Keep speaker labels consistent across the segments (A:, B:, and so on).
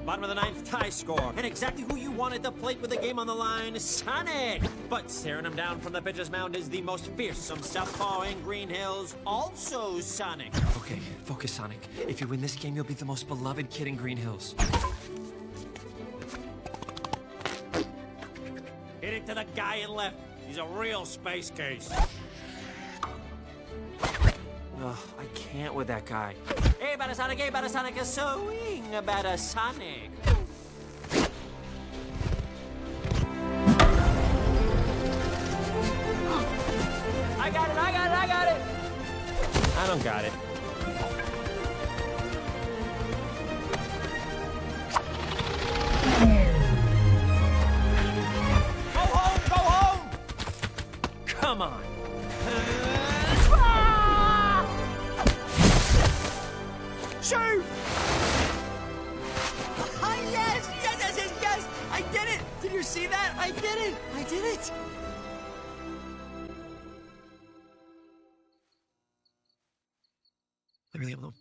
A: Bottom of the ninth, tie score. And exactly who you wanted to plate with the game on the line, Sonic. But staring him down from the pitcher's mound is the most fearsome southpaw in Green Hills, also Sonic.
B: Okay, focus, Sonic. If you win this game, you'll be the most beloved kid in Green Hills.
A: Hit it to the guy in left. He's a real space case.
B: Ugh, I can't with that guy.
A: Hey, Sonic, a swing about a Sonic. I got it.
B: I don't got it.
A: Go home!
B: Come on.
A: Shoot! Yes! I did it! Did you see that? I did it!
B: I really am alone.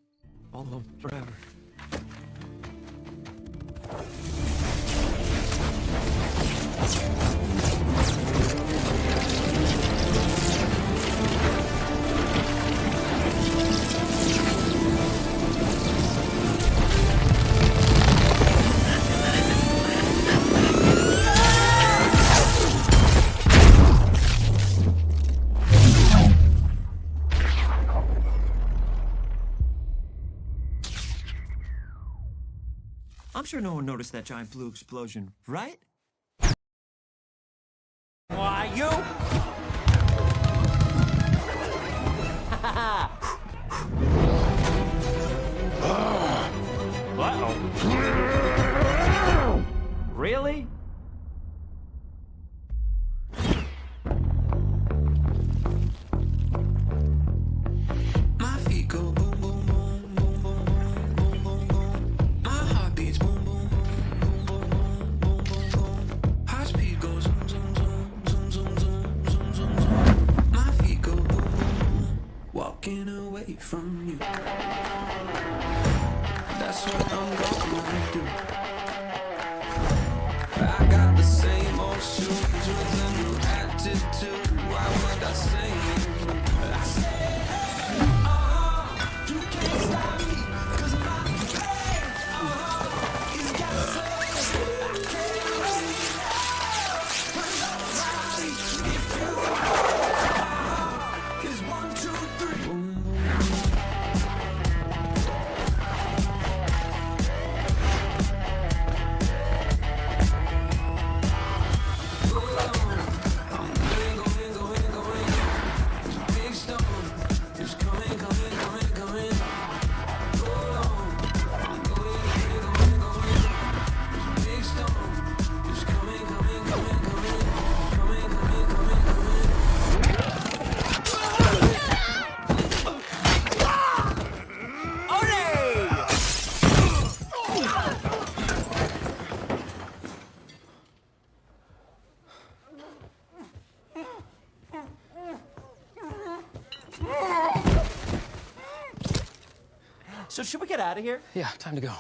B: All alone, forever. I'm sure no one noticed that giant blue explosion, right?
A: Why, you?
B: Uh-oh. Really?
C: My feet go boom, boom, boom, boom, boom, boom, boom, boom, boom. My heart beats boom, boom, boom, boom, boom, boom, boom, boom. High speed goes zoom, zoom, zoom, zoom, zoom, zoom, zoom, zoom, zoom. My feet go boom, boom, boom. Walking away from you. That's what I'm gonna do. I got the same old shoes with a new attitude. Why would I say it? I say you can't stop me, 'cause my pain, is got so I can't wait. But nobody, if you is 1, 2, 3. Boom, boom.
A: So should we get out of here?
B: Yeah, time to go.